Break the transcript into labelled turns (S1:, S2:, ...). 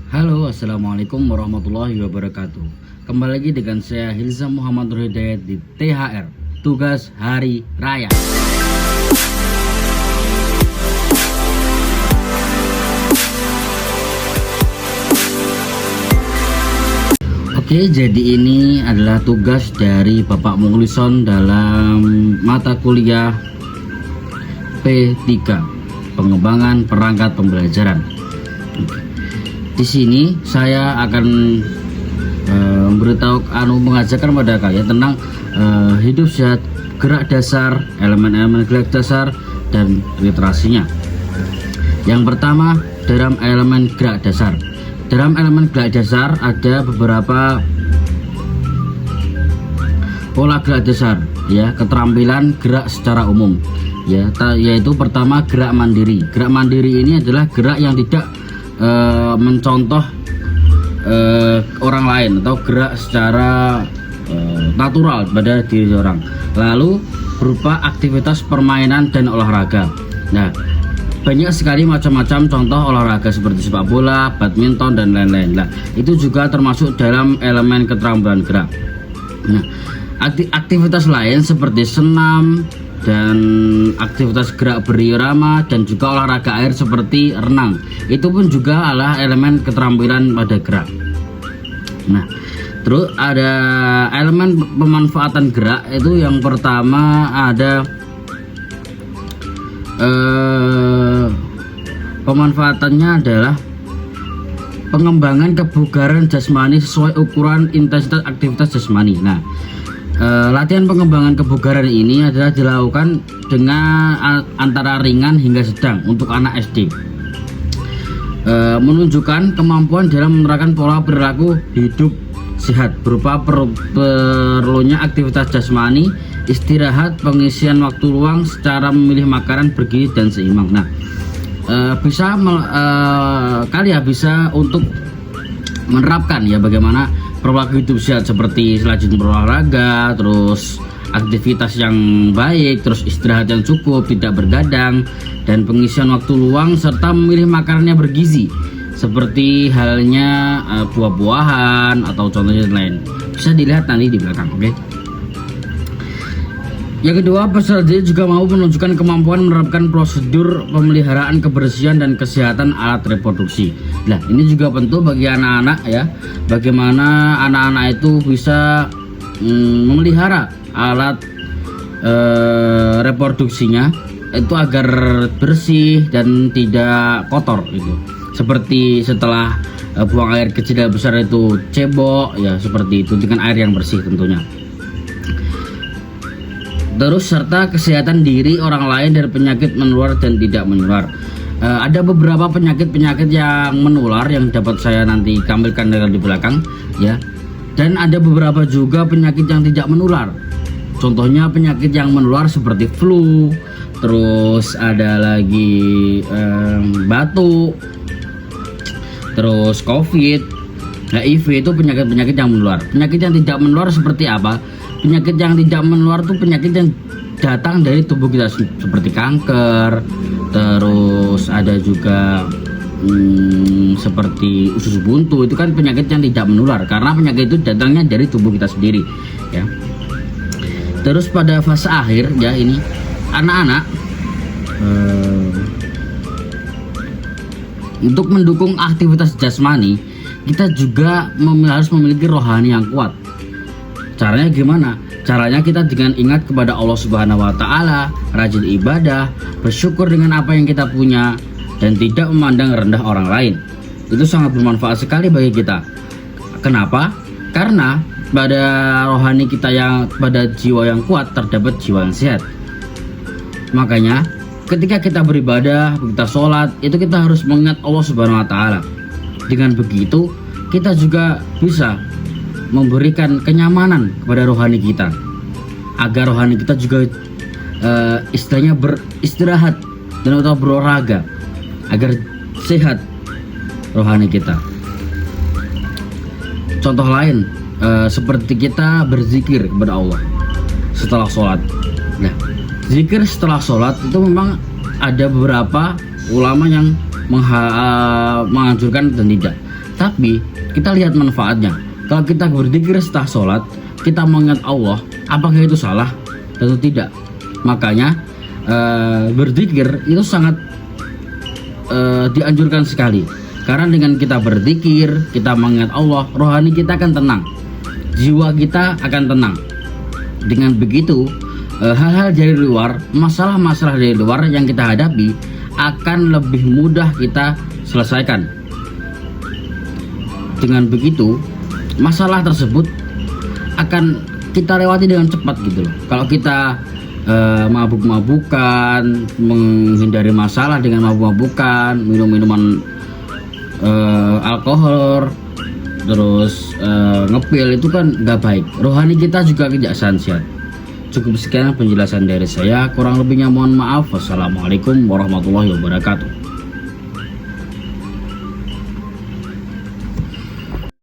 S1: Halo, assalamualaikum warahmatullahi wabarakatuh. Kembali lagi dengan saya Hilzam Muhammad Nur Hidayat di THR, Tugas Hari Raya. Oke, jadi ini adalah tugas dari Bapak Mukhlison dalam mata kuliah P3, pengembangan perangkat pembelajaran. Di sini saya akan mengajarkan pada kalian tentang hidup sehat, gerak dasar, elemen-elemen gerak dasar, dan literasinya. Yang pertama, dalam elemen gerak dasar. Dalam elemen gerak dasar ada beberapa pola gerak dasar, ya, keterampilan gerak secara umum, ya, yaitu pertama gerak mandiri. Gerak mandiri ini adalah gerak yang tidak mencontoh orang lain atau gerak secara natural pada diri orang. Lalu berupa aktivitas permainan dan olahraga. Nah, banyak sekali macam-macam contoh olahraga seperti sepak bola, badminton, dan lain-lain. Nah, itu juga termasuk dalam elemen keterampilan gerak. Nah, aktivitas lain seperti senam dan aktivitas gerak berirama dan juga olahraga air seperti renang, itu pun juga adalah elemen keterampilan pada gerak. Nah, terus ada elemen pemanfaatan gerak. Itu yang pertama ada pemanfaatannya adalah pengembangan kebugaran jasmani sesuai ukuran intensitas aktivitas jasmani. Nah, latihan pengembangan kebugaran ini adalah dilakukan dengan antara ringan hingga sedang untuk anak SD. Menunjukkan kemampuan dalam menerapkan pola perilaku hidup sehat berupa perlunya aktivitas jasmani, istirahat, pengisian waktu luang secara memilih makanan bergizi dan seimbang. Nah, kalian bisa untuk menerapkan, ya, bagaimana perilaku hidup sehat seperti rajin berolahraga, terus aktivitas yang baik, terus istirahat yang cukup, tidak bergadang, dan pengisian waktu luang serta memilih makanan yang bergizi seperti halnya buah-buahan atau contohnya lain. Bisa dilihat nanti di belakang, oke? Yang kedua, peserta juga mau menunjukkan kemampuan menerapkan prosedur pemeliharaan kebersihan dan kesehatan alat reproduksi. Nah, ini juga penting bagi anak-anak, ya, bagaimana anak-anak itu bisa memelihara alat reproduksinya itu agar bersih dan tidak kotor gitu. Seperti setelah buang air kecil dan besar itu cebok, ya, seperti itu, dengan air yang bersih tentunya. Terus serta kesehatan diri orang lain dari penyakit menular dan tidak menular. Ada beberapa penyakit-penyakit yang menular yang dapat saya nanti tampilkan di belakang, ya. Dan ada beberapa juga penyakit yang tidak menular. Contohnya penyakit yang menular seperti flu, terus ada lagi batuk, terus COVID, HIV, itu penyakit-penyakit yang menular. Penyakit yang tidak menular seperti apa? Penyakit yang tidak menular itu penyakit yang datang dari tubuh kita seperti kanker, terus ada juga seperti usus buntu. Itu kan penyakit yang tidak menular karena penyakit itu datangnya dari tubuh kita sendiri, ya. Terus pada fase akhir, ya, ini anak-anak untuk mendukung aktivitas jasmani, kita juga harus memiliki rohani yang kuat. Caranya gimana? Caranya kita dengan ingat kepada Allah Subhanahu wa Ta'ala, rajin ibadah, bersyukur dengan apa yang kita punya, dan tidak memandang rendah orang lain. Itu sangat bermanfaat sekali bagi kita. Kenapa? Karena pada rohani kita, pada jiwa yang kuat terdapat jiwa yang sehat. Makanya ketika kita beribadah, kita sholat, itu kita harus mengingat Allah Subhanahu wa Ta'ala. Dengan begitu kita juga bisa memberikan kenyamanan kepada rohani kita, agar rohani kita juga istilahnya beristirahat dan atau berolahraga agar sehat rohani kita. Contoh lain seperti kita berzikir kepada Allah setelah sholat. Nah, zikir setelah sholat itu memang ada beberapa ulama yang menganjurkan dan tidak. Tapi kita lihat manfaatnya. Kalau kita berzikir setelah sholat, kita mengingat Allah, apakah itu salah? Tentu tidak. Makanya berzikir itu sangat dianjurkan sekali. Karena dengan kita berzikir, kita mengingat Allah, rohani kita akan tenang, jiwa kita akan tenang. Dengan begitu, hal-hal dari luar, masalah-masalah dari luar yang kita hadapi akan lebih mudah kita selesaikan. Dengan begitu, masalah tersebut akan kita lewati dengan cepat gitu loh. Kalau kita mabuk-mabukan, menghindari masalah dengan mabuk-mabukan, minum-minuman alkohol, terus ngepil, itu kan nggak baik. Rohani kita juga tidak sehat. Cukup sekian penjelasan dari saya, kurang lebihnya mohon maaf. Wassalamualaikum warahmatullahi wabarakatuh.